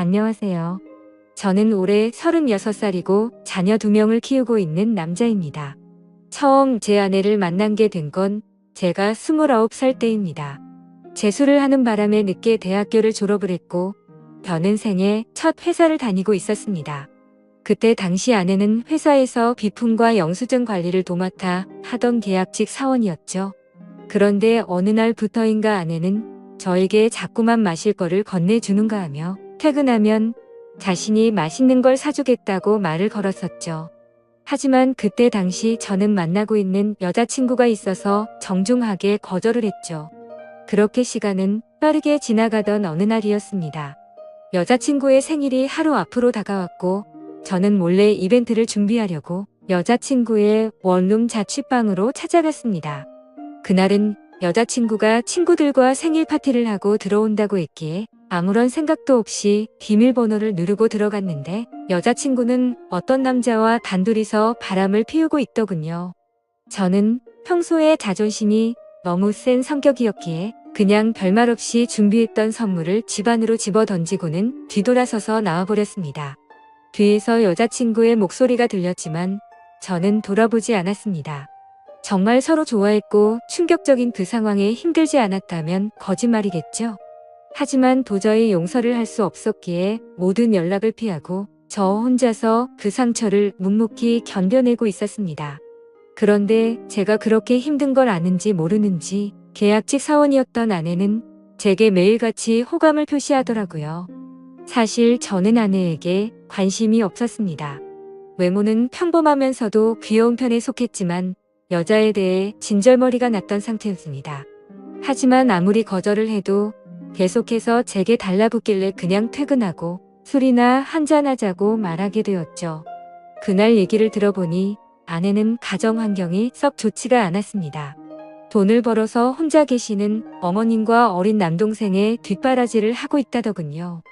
안녕하세요. 저는 올해 36살이고 자녀 2명을 키우고 있는 남자입니다. 처음 제 아내를 만난 게 된 건 제가 29살 때입니다. 재수를 하는 바람에 늦게 대학교를 졸업을 했고 저는 생애 첫 회사를 다니고 있었습니다. 그때 당시 아내는 회사에서 비품과 영수증 관리를 도맡아 하던 계약직 사원이었죠. 그런데 어느 날부터인가 아내는 저에게 자꾸만 마실 거를 건네주는가 하며 퇴근하면 자신이 맛있는 걸 사주겠다고 말을 걸었었죠. 하지만 그때 당시 저는 만나고 있는 여자친구가 있어서 정중하게 거절을 했죠. 그렇게 시간은 빠르게 지나가던 어느 날이었습니다. 여자친구의 생일이 하루 앞으로 다가왔고 저는 몰래 이벤트를 준비하려고 여자친구의 원룸 자취방으로 찾아갔습니다. 그날은 여자친구가 친구들과 생일 파티를 하고 들어온다고 했기에 아무런 생각도 없이 비밀번호를 누르고 들어갔는데 여자친구는 어떤 남자와 단둘이서 바람을 피우고 있더군요. 저는 평소에 자존심이 너무 센 성격이었기에 그냥 별말 없이 준비했던 선물을 집 안으로 집어 던지고는 뒤돌아서서 나와버렸습니다. 뒤에서 여자친구의 목소리가 들렸지만 저는 돌아보지 않았습니다. 정말 서로 좋아했고 충격적인 그 상황에 힘들지 않았다면 거짓말이겠죠. 하지만 도저히 용서를 할 수 없었기에 모든 연락을 피하고 저 혼자서 그 상처를 묵묵히 견뎌내고 있었습니다. 그런데 제가 그렇게 힘든 걸 아는지 모르는지 계약직 사원이었던 아내는 제게 매일같이 호감을 표시하더라고요. 사실 저는 아내에게 관심이 없었습니다. 외모는 평범하면서도 귀여운 편에 속했지만 여자에 대해 진절머리가 났던 상태였습니다. 하지만 아무리 거절을 해도 계속해서 제게 달라붙길래 그냥 퇴근하고 술이나 한잔하자고 말하게 되었죠. 그날 얘기를 들어보니 아내는 가정 환경이 썩 좋지가 않았습니다. 돈을 벌어서 혼자 계시는 어머님과 어린 남동생의 뒷바라지를 하고 있다더군요.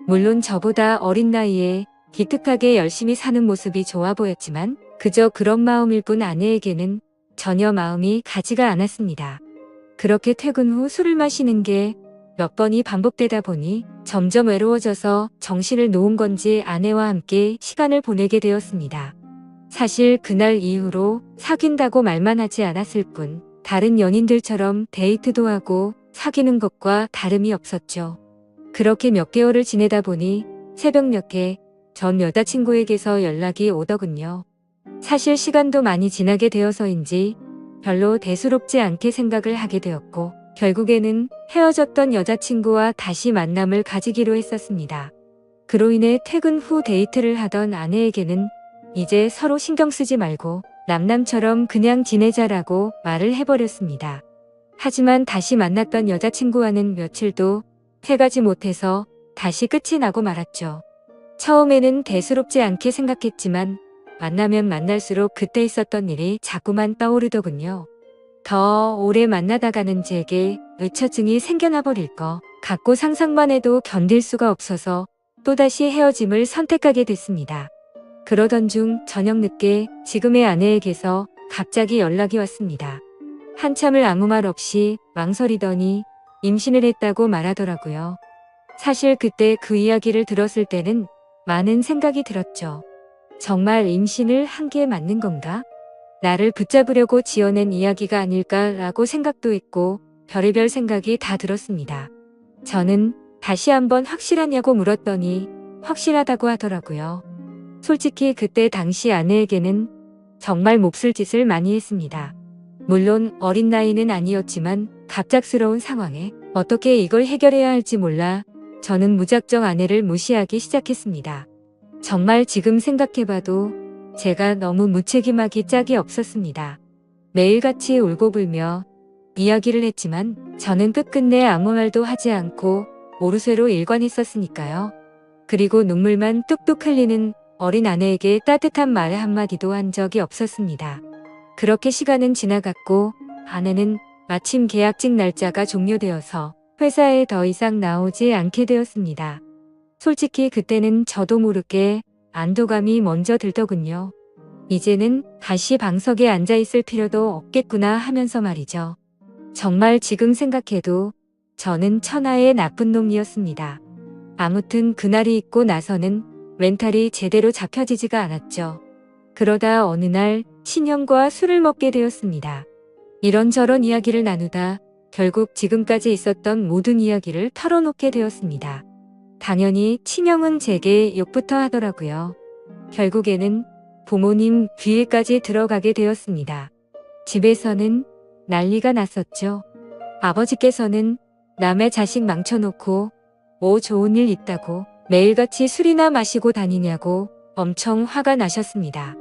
물론 저보다 어린 나이에 기특하게 열심히 사는 모습이 좋아 보였지만 그저 그런 마음일 뿐 아내에게는 전혀 마음이 가지가 않았습니다. 그렇게 퇴근 후 술을 마시는 게 몇 번이 반복되다 보니 점점 외로워져서 정신을 놓은 건지 아내와 함께 시간을 보내게 되었습니다. 사실 그날 이후로 사귄다고 말만 하지 않았을 뿐 다른 연인들처럼 데이트도 하고 사귀는 것과 다름이 없었죠. 그렇게 몇 개월을 지내다 보니 새벽녘에 전 여자친구에게서 연락이 오더군요. 사실 시간도 많이 지나게 되어서인지 별로 대수롭지 않게 생각을 하게 되었고 결국에는 헤어졌던 여자친구와 다시 만남을 가지기로 했었습니다. 그로 인해 퇴근 후 데이트를 하던 아내에게는 이제 서로 신경 쓰지 말고 남남처럼 그냥 지내자라고 말을 해버렸습니다. 하지만 다시 만났던 여자친구와는 며칠도 해가지 못해서 다시 끝이 나고 말았죠. 처음에는 대수롭지 않게 생각했지만 만나면 만날수록 그때 있었던 일이 자꾸만 떠오르더군요. 더 오래 만나다가는 제게 의처증이 생겨나 버릴 것 같고 상상만 해도 견딜 수가 없어서 또다시 헤어짐을 선택하게 됐습니다. 그러던 중 저녁 늦게 지금의 아내에게서 갑자기 연락이 왔습니다. 한참을 아무 말 없이 망설이더니 임신을 했다고 말하더라고요. 사실 그때 그 이야기를 들었을 때는 많은 생각이 들었죠. 정말 임신을 한 게 맞는 건가? 나를 붙잡으려고 지어낸 이야기가 아닐까라고 생각도 했고 별의별 생각이 다 들었습니다. 저는 다시 한번 확실하냐고 물었더니 확실하다고 하더라고요. 솔직히 그때 당시 아내에게는 정말 몹쓸 짓을 많이 했습니다. 물론 어린 나이는 아니었지만 갑작스러운 상황에 어떻게 이걸 해결해야 할지 몰라 저는 무작정 아내를 무시하기 시작했습니다. 정말 지금 생각해봐도 제가 너무 무책임하기 짝이 없었습니다. 매일같이 울고불며 이야기를 했지만 저는 끝끝내 아무 말도 하지 않고 모르쇠로 일관했었으니까요. 그리고 눈물만 뚝뚝 흘리는 어린 아내에게 따뜻한 말 한마디도 한 적이 없었습니다. 그렇게 시간은 지나갔고 아내는 마침 계약직 날짜가 종료되어서 회사에 더 이상 나오지 않게 되었습니다. 솔직히 그때는 저도 모르게 안도감이 먼저 들더군요. 이제는 다시 방석에 앉아있을 필요도 없겠구나 하면서 말이죠. 정말 지금 생각해도 저는 천하의 나쁜 놈이었습니다. 아무튼 그날이 있고 나서는 멘탈이 제대로 잡혀지지가 않았죠. 그러다 어느 날 친형과 술을 먹게 되었습니다. 이런저런 이야기를 나누다 결국 지금까지 있었던 모든 이야기를 털어놓게 되었습니다. 당연히 친형은 제게 욕부터 하더라고요. 결국에는 부모님 귀에까지 들어가게 되었습니다. 집에서는 난리가 났었죠. 아버지께서는 남의 자식 망쳐놓고 뭐 좋은 일 있다고 매일같이 술이나 마시고 다니냐고 엄청 화가 나셨습니다.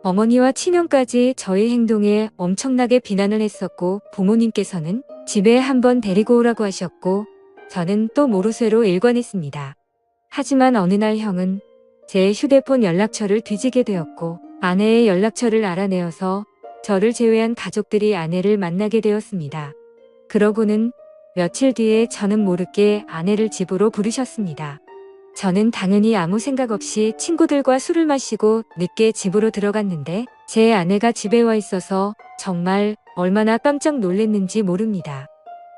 어머니와 친형까지 저희 행동에 엄청나게 비난을 했었고 부모님께서는 집에 한번 데리고 오라고 하셨고 저는 또 모르쇠로 일관했습니다. 하지만 어느 날 형은 제 휴대폰 연락처를 뒤지게 되었고 아내의 연락처를 알아내어서 저를 제외한 가족들이 아내를 만나게 되었습니다. 그러고는 며칠 뒤에 저는 모르게 아내를 집으로 부르셨습니다. 저는 당연히 아무 생각 없이 친구들과 술을 마시고 늦게 집으로 들어갔는데 제 아내가 집에 와 있어서 정말 얼마나 깜짝 놀랐는지 모릅니다.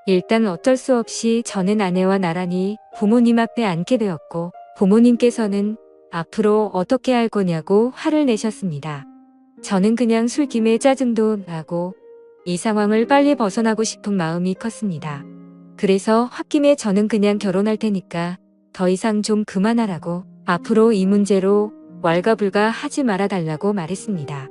일단 어쩔 수 없이 저는 아내와 나란히 부모님 앞에 앉게 되었고 부모님께서는 앞으로 어떻게 할 거냐고 화를 내셨습니다. 저는 그냥 술김에 짜증도 나고 이 상황을 빨리 벗어나고 싶은 마음이 컸습니다. 그래서 홧김에 저는 그냥 결혼할 테니까 더 이상 좀 그만하라고 앞으로 이 문제로 왈가불가 하지 말아달라고 말했습니다.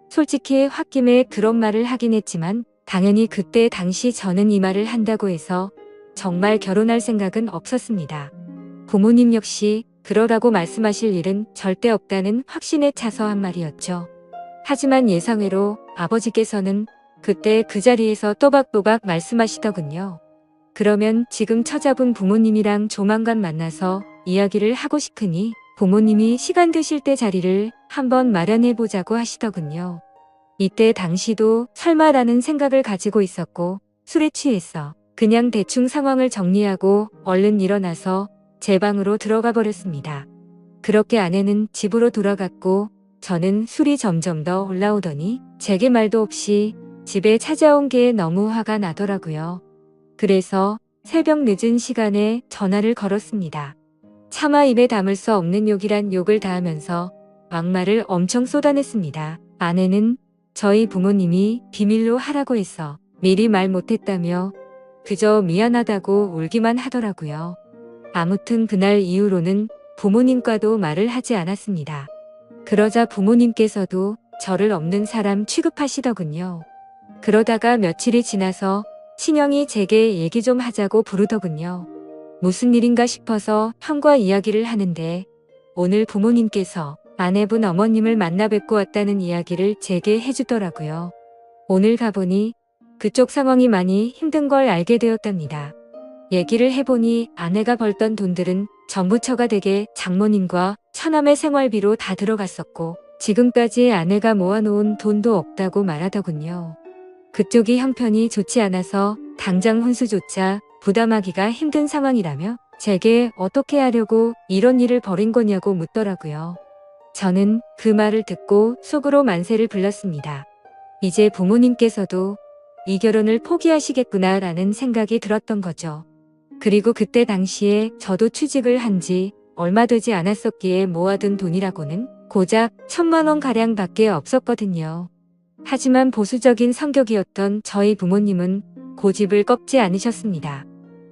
솔직히 홧김에 그런 말을 하긴 했지만 당연히 그때 당시 저는 이 말을 한다고 해서 정말 결혼할 생각은 없었습니다. 부모님 역시 그러라고 말씀하실 일은 절대 없다는 확신에 차서 한 말이었죠. 하지만 예상외로 아버지께서는 그때 그 자리에서 또박또박 말씀하시더군요. 그러면 지금 처잡은 부모님이랑 조만간 만나서 이야기를 하고 싶으니 부모님이 시간 되실 때 자리를 한번 마련해 보자고 하시더군요. 이때 당시도 설마라는 생각을 가지고 있었고 술에 취해서 그냥 대충 상황을 정리하고 얼른 일어나서 제 방으로 들어가 버렸습니다. 그렇게 아내는 집으로 돌아갔고 저는 술이 점점 더 올라오더니 제게 말도 없이 집에 찾아온 게 너무 화가 나더라고요. 그래서 새벽 늦은 시간에 전화를 걸었습니다. 차마 입에 담을 수 없는 욕이란 욕을 다하면서 막말을 엄청 쏟아냈습니다. 아내는 저희 부모님이 비밀로 하라고 해서 미리 말 못했다며 그저 미안하다고 울기만 하더라고요. 아무튼 그날 이후로는 부모님과도 말을 하지 않았습니다. 그러자 부모님께서도 저를 없는 사람 취급하시더군요. 그러다가 며칠이 지나서 친형이 제게 얘기 좀 하자고 부르더군요. 무슨 일인가 싶어서 형과 이야기를 하는데 오늘 부모님께서 아내분 어머님을 만나 뵙고 왔다는 이야기를 제게 해주더라고요. 오늘 가보니 그쪽 상황이 많이 힘든 걸 알게 되었답니다. 얘기를 해보니 아내가 벌던 돈들은 전부 처가 댁에 장모님과 처남의 생활비로 다 들어갔었고 지금까지 아내가 모아놓은 돈도 없다고 말하더군요. 그쪽이 형편이 좋지 않아서 당장 혼수조차 부담하기가 힘든 상황이라며 제게 어떻게 하려고 이런 일을 벌인 거냐고 묻더라고요. 저는 그 말을 듣고 속으로 만세를 불렀습니다. 이제 부모님께서도 이 결혼을 포기하시겠구나 라는 생각이 들었던 거죠. 그리고 그때 당시에 저도 취직을 한 지 얼마 되지 않았었기에 모아둔 돈이라고는 고작 1,000만 원 가량 밖에 없었거든요. 하지만 보수적인 성격이었던 저희 부모님은 고집을 꺾지 않으셨습니다.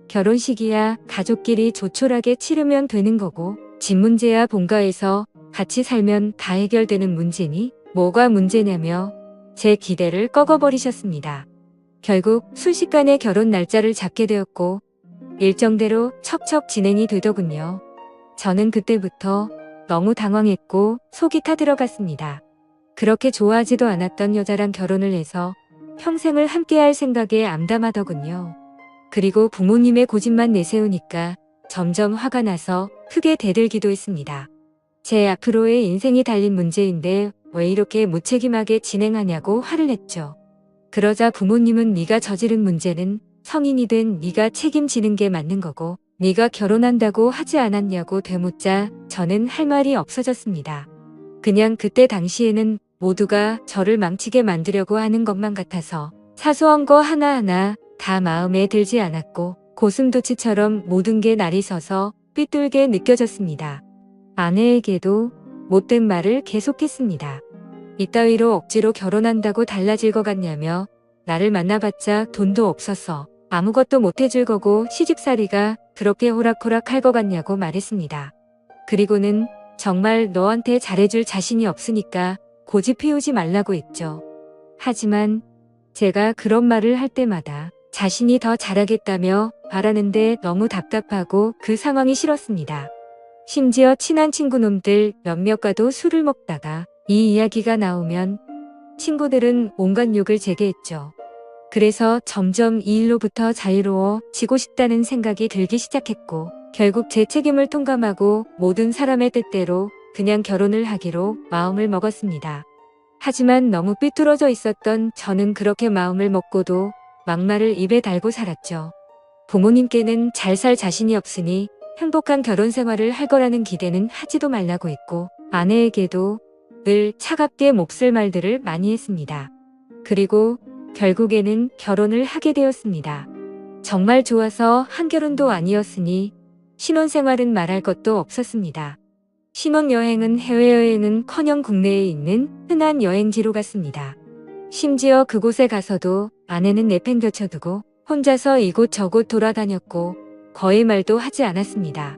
결혼식이야 가족끼리 조촐하게 치르면 되는 거고 집 문제야 본가에서 같이 살면 다 해결되는 문제니 뭐가 문제냐며 제 기대를 꺾어버리셨습니다. 결국 순식간에 결혼 날짜를 잡게 되었고 일정대로 척척 진행이 되더군요. 저는 그때부터 너무 당황했고 속이 타들어갔습니다. 그렇게 좋아하지도 않았던 여자랑 결혼을 해서 평생을 함께할 생각에 암담하더군요. 그리고 부모님의 고집만 내세우니까 점점 화가 나서 크게 대들기도 했습니다. 제 앞으로의 인생이 달린 문제인데 왜 이렇게 무책임하게 진행하냐고 화를 냈죠. 그러자 부모님은 네가 저지른 문제는 성인이 된 네가 책임지는 게 맞는 거고 네가 결혼한다고 하지 않았냐고 되묻자 저는 할 말이 없어졌습니다. 그냥 그때 당시에는 모두가 저를 망치게 만들려고 하는 것만 같아서 사소한 거 하나하나 다 마음에 들지 않았고 고슴도치처럼 모든 게 날이 서서 삐뚤게 느껴졌습니다. 아내에게도 못된 말을 계속했습니다. 이따위로 억지로 결혼한다고 달라질 것 같냐며 나를 만나봤자 돈도 없어서 아무것도 못해줄 거고 시집살이가 그렇게 호락호락 할 것 같냐고 말했습니다. 그리고는 정말 너한테 잘해줄 자신이 없으니까 고집 피우지 말라고 했죠. 하지만 제가 그런 말을 할 때마다 자신이 더 잘하겠다며 바라는데 너무 답답하고 그 상황이 싫었습니다. 심지어 친한 친구놈들 몇몇과도 술을 먹다가 이 이야기가 나오면 친구들은 온갖 욕을 제게 했죠. 그래서 점점 이 일로부터 자유로워지고 싶다는 생각이 들기 시작했고 결국 제 책임을 통감하고 모든 사람의 뜻대로 그냥 결혼을 하기로 마음을 먹었습니다. 하지만 너무 삐뚤어져 있었던 저는 그렇게 마음을 먹고도 막말을 입에 달고 살았죠. 부모님께는 잘 살 자신이 없으니 행복한 결혼 생활을 할 거라는 기대는 하지도 말라고 했고 아내에게도 늘 차갑게 몹쓸 말들을 많이 했습니다. 그리고 결국에는 결혼을 하게 되었습니다. 정말 좋아서 한결혼도 아니었으니 신혼생활은 말할 것도 없었습니다. 신혼여행은 해외여행은커녕 국내에 있는 흔한 여행지로 갔습니다. 심지어 그곳에 가서도 아내는 내팽겨쳐두고 혼자서 이곳 저곳 돌아다녔고 거의 말도 하지 않았습니다.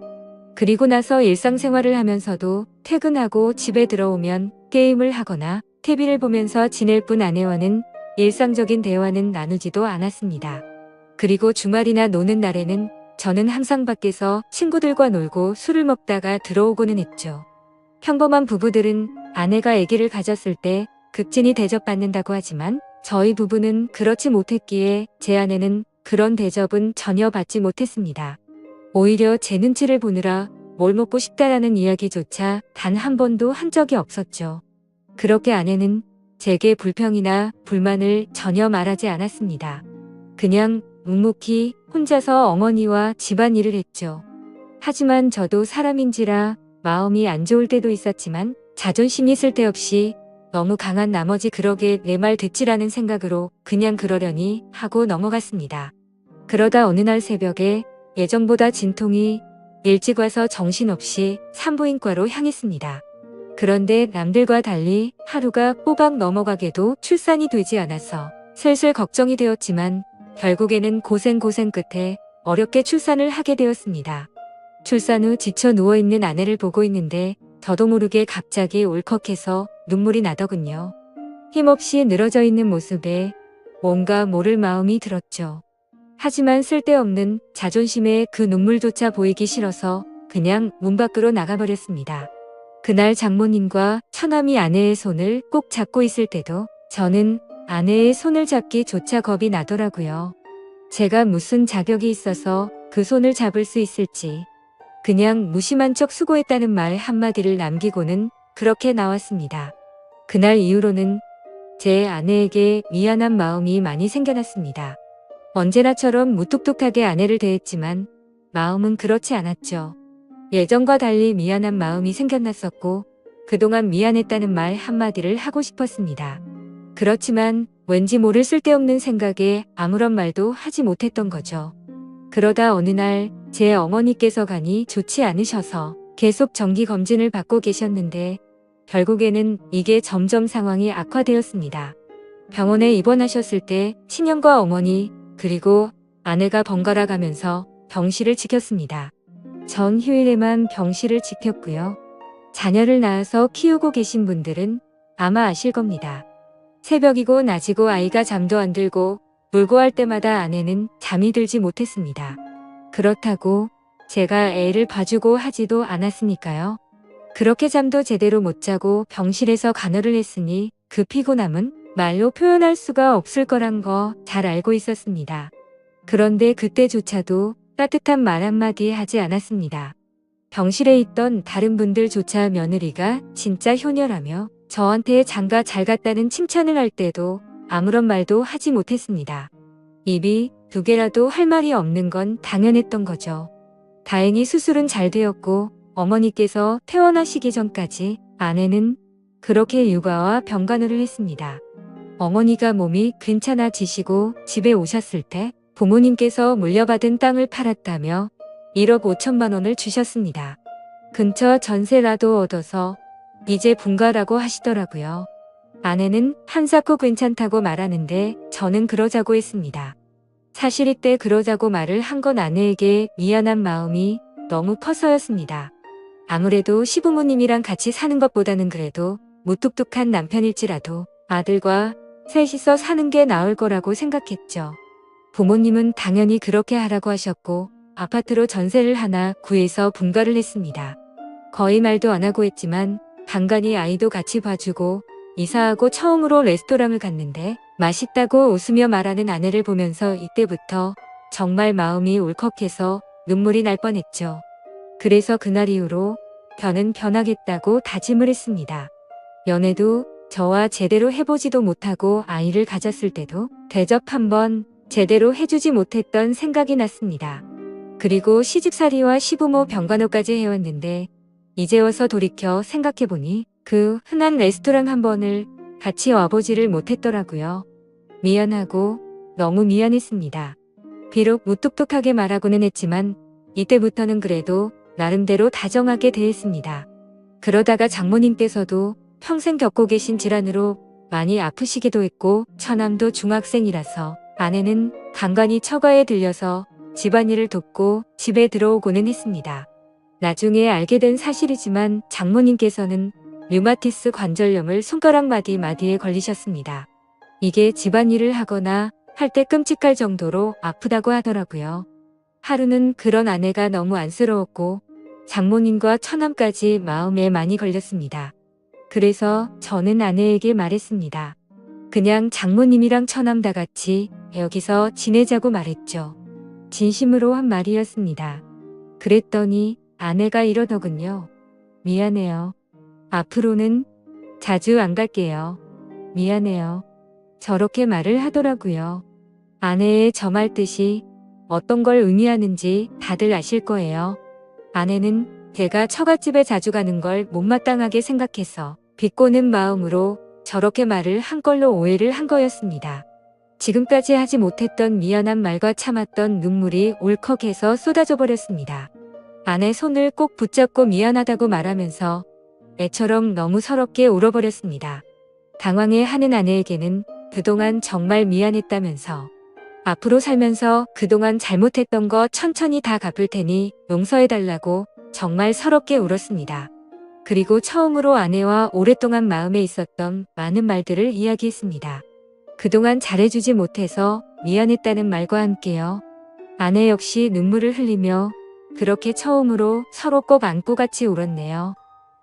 그리고 나서 일상생활을 하면서도 퇴근하고 집에 들어오면 게임을 하거나 TV를 보면서 지낼 뿐 아내와는 일상적인 대화는 나누지도 않았습니다. 그리고 주말이나 노는 날에는 저는 항상 밖에서 친구들과 놀고 술을 먹다가 들어오고는 했죠. 평범한 부부들은 아내가 아기를 가졌을 때 극진히 대접받는다고 하지만 저희 부부는 그렇지 못했기에 제 아내는 그런 대접은 전혀 받지 못했습니다. 오히려 제 눈치를 보느라 뭘 먹고 싶다라는 이야기조차 단 한 번도 한 적이 없었죠. 그렇게 아내는 제게 불평이나 불만을 전혀 말하지 않았습니다. 그냥 묵묵히 혼자서 어머니와 집안일을 했죠. 하지만 저도 사람인지라 마음이 안 좋을 때도 있었지만 자존심이 쓸데없이 너무 강한 나머지 그러게 내 말 듣지라는 생각으로 그냥 그러려니 하고 넘어갔습니다. 그러다 어느 날 새벽에 예정보다 진통이 일찍 와서 정신없이 산부인과로 향했습니다. 그런데 남들과 달리 하루가 꼬박 넘어가게도 출산이 되지 않아서 슬슬 걱정이 되었지만 결국에는 고생 끝에 어렵게 출산을 하게 되었습니다. 출산 후 지쳐 누워있는 아내를 보고 있는데 저도 모르게 갑자기 울컥해서 눈물이 나더군요. 힘없이 늘어져 있는 모습에 뭔가 모를 마음이 들었죠. 하지만 쓸데없는 자존심에 그 눈물조차 보이기 싫어서 그냥 문 밖으로 나가버렸습니다. 그날 장모님과 처남이 아내의 손을 꼭 잡고 있을 때도 저는 아내의 손을 잡기조차 겁이 나더라고요. 제가 무슨 자격이 있어서 그 손을 잡을 수 있을지. 그냥 무심한 척 수고했다는 말 한마디를 남기고는 그렇게 나왔습니다. 그날 이후로는 제 아내에게 미안한 마음이 많이 생겨났습니다. 언제나처럼 무뚝뚝하게 아내를 대했지만 마음은 그렇지 않았죠. 예전과 달리 미안한 마음이 생겨났었고 그동안 미안했다는 말 한마디를 하고 싶었습니다. 그렇지만 왠지 모를 쓸데없는 생각에 아무런 말도 하지 못했던 거죠. 그러다 어느 날 제 어머니께서 간이 좋지 않으셔서 계속 정기검진을 받고 계셨는데 결국에는 이게 점점 상황이 악화되었습니다. 병원에 입원하셨을 때 친형과 어머니 그리고 아내가 번갈아 가면서 병실을 지켰습니다. 전 휴일에만 병실을 지켰고요. 자녀를 낳아서 키우고 계신 분들은 아마 아실 겁니다. 새벽이고 낮이고 아이가 잠도 안 들고 놀고 할 때마다 아내는 잠이 들지 못했습니다. 그렇다고 제가 애를 봐주고 하지도 않았으니까요. 그렇게 잠도 제대로 못 자고 병실에서 간호를 했으니 그 피곤함은 말로 표현할 수가 없을 거란 거 잘 알고 있었습니다. 그런데 그때조차도 따뜻한 말 한마디 하지 않았습니다. 병실에 있던 다른 분들조차 며느리가 진짜 효녀라며 저한테 장가 잘 갔다는 칭찬을 할 때도 아무런 말도 하지 못했습니다. 입이 두 개라도 할 말이 없는 건 당연했던 거죠. 다행히 수술은 잘 되었고 어머니께서 퇴원하시기 전까지 아내는 그렇게 육아와 병간호를 했습니다. 어머니가 몸이 괜찮아지시고 집에 오셨을 때 부모님께서 물려받은 땅을 팔았다며 1억 5천만 원을 주셨습니다. 근처 전세라도 얻어서 이제 분가라고 하시더라고요. 아내는 한사코 괜찮다고 말하는데 저는 그러자고 했습니다. 사실 이때 그러자고 말을 한 건 아내에게 미안한 마음이 너무 커서였습니다. 아무래도 시부모님이랑 같이 사는 것보다는 그래도 무뚝뚝한 남편일지라도 아들과 셋이서 사는 게 나을 거라고 생각했죠. 부모님은 당연히 그렇게 하라고 하셨고 아파트로 전세를 하나 구해서 분가를 했습니다. 거의 말도 안 하고 했지만 간간히 아이도 같이 봐주고 이사하고 처음으로 레스토랑을 갔는데 맛있다고 웃으며 말하는 아내를 보면서 이때부터 정말 마음이 울컥해서 눈물이 날 뻔했죠. 그래서 그날 이후로 저는 변하겠다고 다짐을 했습니다. 연애도 저와 제대로 해보지도 못하고 아이를 가졌을 때도 대접 한번 제대로 해주지 못했던 생각이 났습니다. 그리고 시집살이와 시부모 병간호까지 해왔는데 이제 와서 돌이켜 생각해보니 그 흔한 레스토랑 한 번을 같이 와보지를 못했더라고요. 미안하고 너무 미안했습니다. 비록 무뚝뚝하게 말하고는 했지만 이때부터는 그래도 나름대로 다정하게 대했습니다. 그러다가 장모님께서도 평생 겪고 계신 질환으로 많이 아프시기도 했고 처남도 중학생이라서 아내는 간간히 처가에 들려서 집안일을 돕고 집에 들어오고는 했습니다. 나중에 알게 된 사실이지만 장모님께서는 류마티스 관절염을 손가락 마디마디에 걸리셨습니다. 이게 집안일을 하거나 할 때 끔찍할 정도로 아프다고 하더라고요. 하루는 그런 아내가 너무 안쓰러웠고 장모님과 처남까지 마음에 많이 걸렸습니다. 그래서 저는 아내에게 말했습니다. 그냥 장모님이랑 처남 다 같이 여기서 지내자고 말했죠. 진심으로 한 말이었습니다. 그랬더니 아내가 이러더군요. 미안해요. 앞으로는 자주 안 갈게요. 미안해요. 저렇게 말을 하더라고요. 아내의 저 말 뜻이 어떤 걸 의미하는지 다들 아실 거예요. 아내는 제가 처갓집에 자주 가는 걸 못마땅하게 생각해서 비꼬는 마음으로 저렇게 말을 한 걸로 오해를 한 거였습니다. 지금까지 하지 못했던 미안한 말과 참았던 눈물이 울컥해서 쏟아져 버렸습니다. 아내 손을 꼭 붙잡고 미안하다고 말하면서 애처럼 너무 서럽게 울어버렸습니다. 당황해하는 아내에게는 그동안 정말 미안했다면서 앞으로 살면서 그동안 잘못했던 거 천천히 다 갚을 테니 용서해달라고 정말 서럽게 울었습니다. 그리고 처음으로 아내와 오랫동안 마음에 있었던 많은 말들을 이야기했습니다. 그동안 잘해주지 못해서 미안했다는 말과 함께요. 아내 역시 눈물을 흘리며 그렇게 처음으로 서로 꼭 안고 같이 울었네요.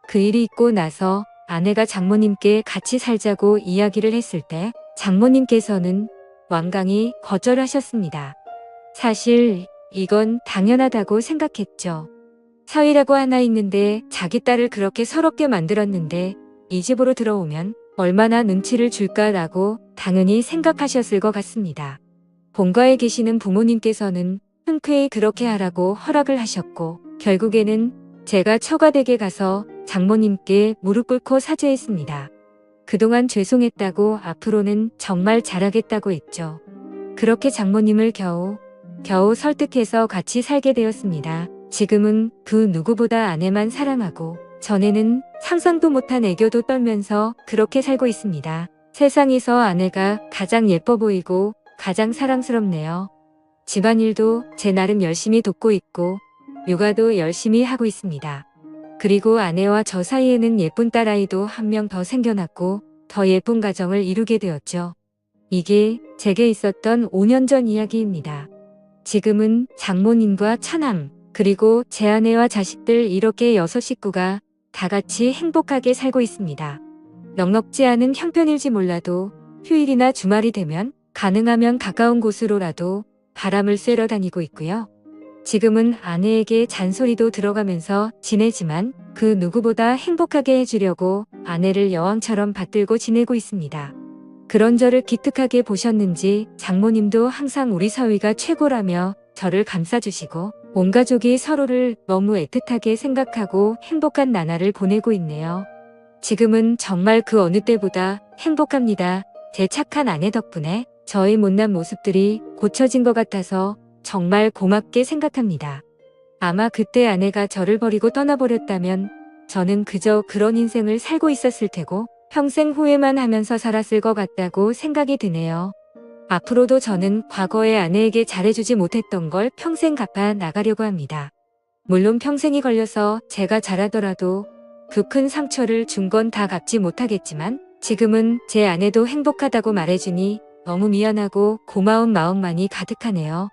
그 일이 있고 나서 아내가 장모님께 같이 살자고 이야기를 했을 때 장모님께서는 완강히 거절하셨습니다. 사실 이건 당연하다고 생각했죠. 사위라고 하나 있는데 자기 딸을 그렇게 서럽게 만들었는데 이 집으로 들어오면 얼마나 눈치를 줄까라고 당연히 생각하셨을 것 같습니다. 본가에 계시는 부모님께서는 흔쾌히 그렇게 하라고 허락을 하셨고 결국에는 제가 처가댁에 가서 장모님께 무릎 꿇고 사죄했습니다. 그동안 죄송했다고 앞으로는 정말 잘하겠다고 했죠. 그렇게 장모님을 겨우 설득해서 같이 살게 되었습니다. 지금은 그 누구보다 아내만 사랑하고 전에는 상상도 못한 애교도 떨면서 그렇게 살고 있습니다. 세상에서 아내가 가장 예뻐 보이고 가장 사랑스럽네요. 집안일도 제 나름 열심히 돕고 있고 육아도 열심히 하고 있습니다. 그리고 아내와 저 사이에는 예쁜 딸아이도 한 명 더 생겨났고 더 예쁜 가정을 이루게 되었죠. 이게 제게 있었던 5년 전 이야기입니다. 지금은 장모님과 처남 그리고 제 아내와 자식들 이렇게 6 식구가 다 같이 행복하게 살고 있습니다. 넉넉지 않은 형편일지 몰라도 휴일이나 주말이 되면 가능하면 가까운 곳으로라도 바람을 쐬러 다니고 있고요. 지금은 아내에게 잔소리도 들어가면서 지내지만 그 누구보다 행복하게 해주려고 아내를 여왕처럼 받들고 지내고 있습니다. 그런 저를 기특하게 보셨는지 장모님도 항상 우리 사위가 최고라며 저를 감싸주시고 온 가족이 서로를 너무 애틋하게 생각하고 행복한 나날을 보내고 있네요. 지금은 정말 그 어느 때보다 행복합니다. 제 착한 아내 덕분에 저의 못난 모습들이 고쳐진 것 같아서 정말 고맙게 생각합니다. 아마 그때 아내가 저를 버리고 떠나버렸다면 저는 그저 그런 인생을 살고 있었을 테고 평생 후회만 하면서 살았을 것 같다고 생각이 드네요. 앞으로도 저는 과거의 아내에게 잘해주지 못했던 걸 평생 갚아 나가려고 합니다. 물론 평생이 걸려서 제가 잘하더라도 그 큰 상처를 준 건 다 갚지 못하겠지만 지금은 제 아내도 행복하다고 말해주니 너무 미안하고 고마운 마음만이 가득하네요.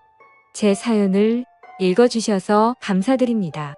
제 사연을 읽어주셔서 감사드립니다.